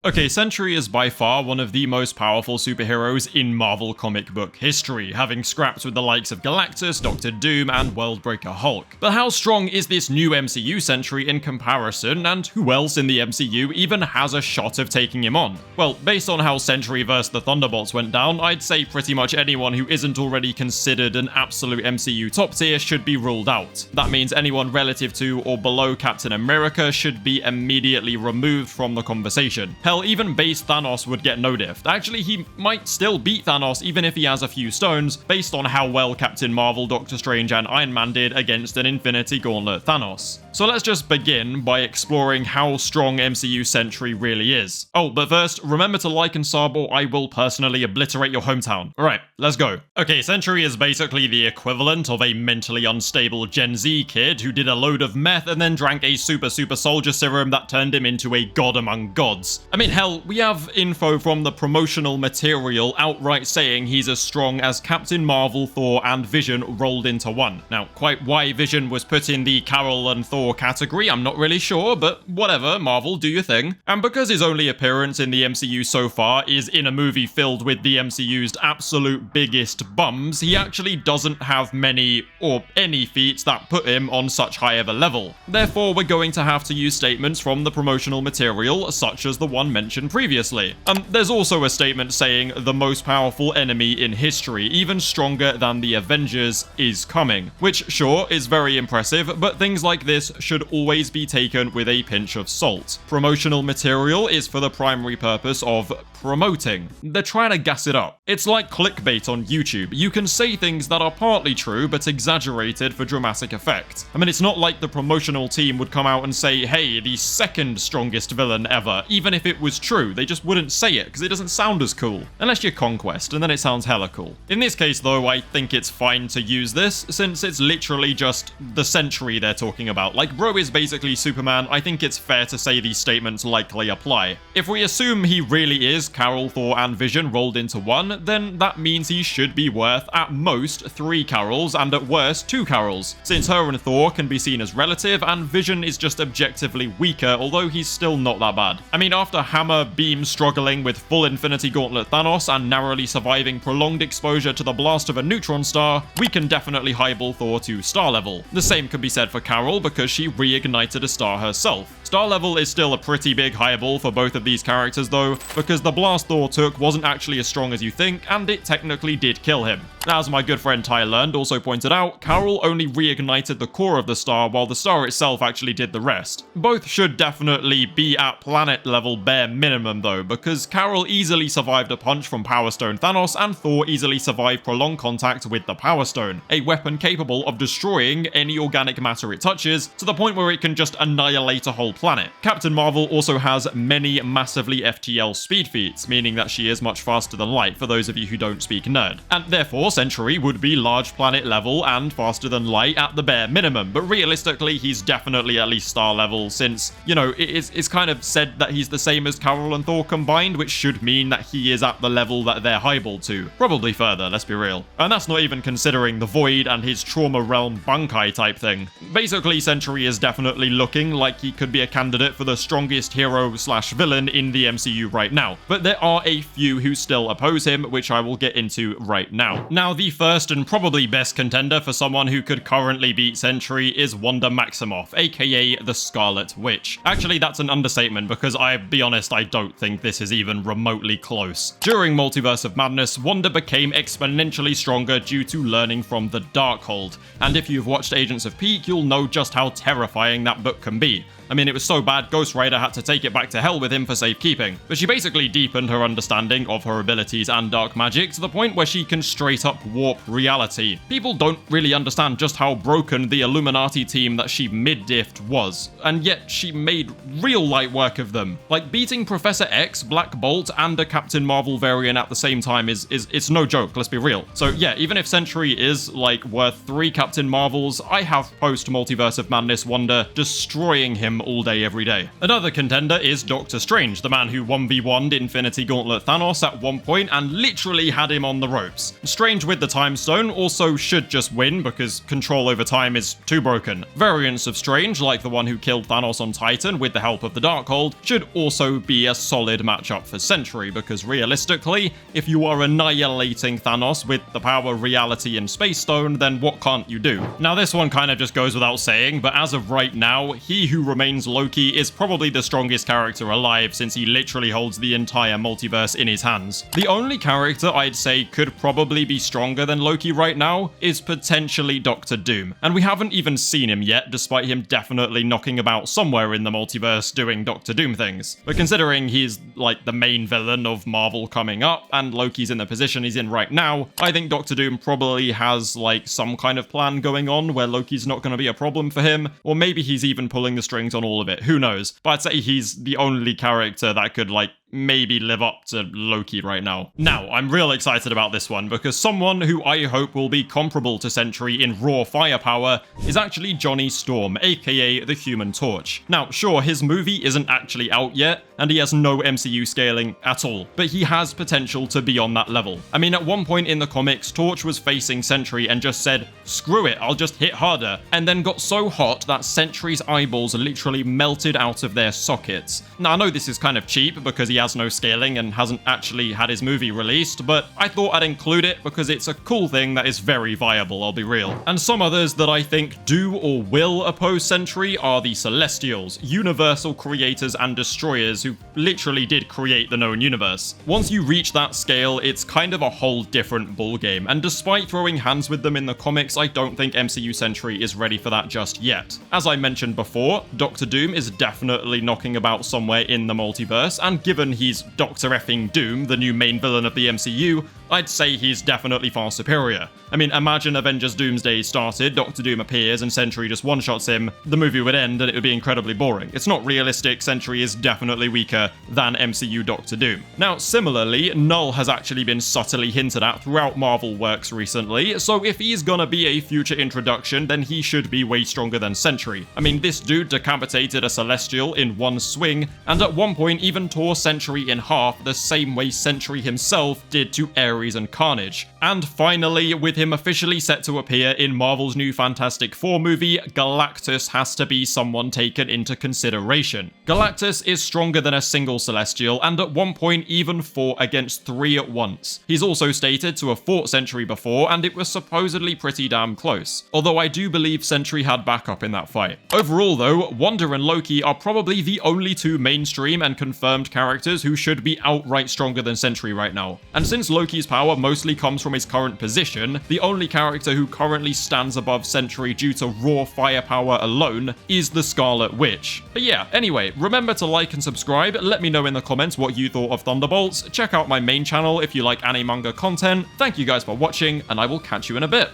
Okay, Sentry is by far one of the most powerful superheroes in Marvel comic book history, having scrapped with the likes of Galactus, Doctor Doom, and Worldbreaker Hulk. But how strong is this new MCU Sentry in comparison, and who else in the MCU even has a shot of taking him on? Well, based on how Sentry vs. the Thunderbolts went down, I'd say pretty much anyone who isn't already considered an absolute MCU top tier should be ruled out. That means anyone relative to or below Captain America should be immediately removed from the conversation. Hell, even base Thanos would get no diff. Actually, he might still beat Thanos even if he has a few stones, based on how well Captain Marvel, Doctor Strange, and Iron Man did against an Infinity Gauntlet Thanos. So let's just begin by exploring how strong MCU Sentry really is. Oh, but first, remember to like and sub or I will personally obliterate your hometown. Alright, let's go. Okay, Sentry is basically the equivalent of a mentally unstable Gen Z kid who did a load of meth and then drank a super soldier serum that turned him into a god among gods. I mean, hell, we have info from the promotional material outright saying he's as strong as Captain Marvel, Thor, and Vision rolled into one. Now, quite why Vision was put in the Carol and Thor category, I'm not really sure, but whatever, Marvel, do your thing. And because his only appearance in the MCU so far is in a movie filled with the MCU's absolute biggest bums, he actually doesn't have many or any feats that put him on such high of a level. Therefore, we're going to have to use statements from the promotional material, such as the one mentioned previously. There's also a statement saying the most powerful enemy in history, even stronger than the Avengers, is coming, which sure is very impressive, but things like this should always be taken with a pinch of salt. Promotional material is for the primary purpose of promoting. They're trying to gas it up. It's like clickbait on YouTube. You can say things that are partly true but exaggerated for dramatic effect. I mean, it's not like the promotional team would come out and say, hey, the second strongest villain ever, even if it was true. They just wouldn't say it because it doesn't sound as cool. Unless you're Conquest, and then it sounds hella cool. In this case though, I think it's fine to use this, since it's literally just the Sentry they're talking about. Like, bro is basically Superman. I think it's fair to say these statements likely apply. If we assume he really is Carol, Thor, and Vision rolled into one, then that means he should be worth at most 3 Carols and at worst 2 Carols, since her and Thor can be seen as relative and Vision is just objectively weaker, although he's still not that bad. I mean, after Hammer Beam struggling with full Infinity Gauntlet Thanos and narrowly surviving prolonged exposure to the blast of a neutron star, we can definitely highball Thor to star level. The same could be said for Carol because she reignited a star herself. Star level is still a pretty big highball for both of these characters though, because the blast Thor took wasn't actually as strong as you think, and it technically did kill him. As my good friend Tylearned also pointed out, Carol only reignited the core of the star while the star itself actually did the rest. Both should definitely be at planet level bare minimum though, because Carol easily survived a punch from Power Stone Thanos and Thor easily survived prolonged contact with the Power Stone, a weapon capable of destroying any organic matter it touches to the point where it can just annihilate a whole planet. Captain Marvel also has many massively FTL speed feats, meaning that she is much faster than light for those of you who don't speak nerd. And therefore, Sentry would be large planet level and faster than light at the bare minimum, but realistically he's definitely at least star level since, you know, it's kind of said that he's the same as Carol and Thor combined, which should mean that he is at the level that they're highballed to. Probably further, let's be real. And that's not even considering the Void and his Trauma Realm Bankai type thing. Basically, Sentry is definitely looking like he could be a candidate for the strongest hero slash villain in the MCU right now, but there are a few who still oppose him, which I will get into right now. Now, the first and probably best contender for someone who could currently beat Sentry is Wanda Maximoff, aka the Scarlet Witch. Actually, that's an understatement because I'll be honest, I don't think this is even remotely close. During Multiverse of Madness, Wanda became exponentially stronger due to learning from the Darkhold, and if you've watched Agents of Peak, you'll know just how terrifying that book can be. I mean, it was so bad Ghost Rider had to take it back to hell with him for safekeeping, but she basically deepened her understanding of her abilities and dark magic to the point where she can straight up warp reality. People don't really understand just how broken the Illuminati team that she mid-diffed was, and yet she made real light work of them. Like, beating Professor X, Black Bolt, and a Captain Marvel variant at the same time is it's no joke, let's be real. So yeah, even if Sentry is, like, worth 3 Captain Marvels, I have post-Multiverse of Madness Wanda destroying him him all day, every day. Another contender is Doctor Strange, the man who 1v1'd Infinity Gauntlet Thanos at one point and literally had him on the ropes. Strange with the Time Stone also should just win because control over time is too broken. Variants of Strange, like the one who killed Thanos on Titan with the help of the Darkhold, should also be a solid matchup for Sentry because realistically, if you are annihilating Thanos with the power, reality, and Space Stone, then what can't you do? Now this one kind of just goes without saying, but as of right now, he who remains Loki is probably the strongest character alive since he literally holds the entire multiverse in his hands. The only character I'd say could probably be stronger than Loki right now is potentially Doctor Doom, and we haven't even seen him yet despite him definitely knocking about somewhere in the multiverse doing Doctor Doom things. But considering he's like the main villain of Marvel coming up and Loki's in the position he's in right now, I think Doctor Doom probably has like some kind of plan going on where Loki's not going to be a problem for him, or maybe he's even pulling the strings on all of it, who knows. But I'd say he's the only character that could like maybe live up to Loki right now. Now, I'm real excited about this one because someone who I hope will be comparable to Sentry in raw firepower is actually Johnny Storm, aka the Human Torch. Now, sure, his movie isn't actually out yet, and he has no MCU scaling at all, but he has potential to be on that level. I mean, at one point in the comics, Torch was facing Sentry and just said, "Screw it, I'll just hit harder," and then got so hot that Sentry's eyeballs literally melted out of their sockets. Now, I know this is kind of cheap because he has no scaling and hasn't actually had his movie released, but I thought I'd include it because it's a cool thing that is very viable, I'll be real. And some others that I think do or will oppose Sentry are the Celestials, universal creators and destroyers who literally did create the known universe. Once you reach that scale, it's kind of a whole different ballgame, and despite throwing hands with them in the comics, I don't think MCU Sentry is ready for that just yet. As I mentioned before, Doctor Doom is definitely knocking about somewhere in the multiverse, and given he's Dr. effing Doom, the new main villain of the MCU, I'd say he's definitely far superior. I mean, imagine Avengers Doomsday started, Doctor Doom appears, and Sentry just one-shots him, the movie would end and it would be incredibly boring. It's not realistic, Sentry is definitely weaker than MCU Doctor Doom. Now, similarly, Null has actually been subtly hinted at throughout Marvel works recently, so if he's gonna be a future introduction, then he should be way stronger than Sentry. I mean, this dude decapitated a Celestial in one swing, and at one point even tore Sentry in half the same way Sentry himself did to Ares and Carnage. And finally, with him officially set to appear in Marvel's new Fantastic Four movie, Galactus has to be someone taken into consideration. Galactus is stronger than a single Celestial, and at one point even fought against 3 at once. He's also stated to have fought Sentry before, and it was supposedly pretty damn close, although I do believe Sentry had backup in that fight. Overall though, Wanda and Loki are probably the only two mainstream and confirmed characters who should be outright stronger than Sentry right now. And since Loki's power mostly comes from his current position, the only character who currently stands above Sentry due to raw firepower alone is the Scarlet Witch. But yeah, anyway, remember to like and subscribe, let me know in the comments what you thought of Thunderbolts, check out my main channel if you like anime manga content. Thank you guys for watching, and I will catch you in a bit.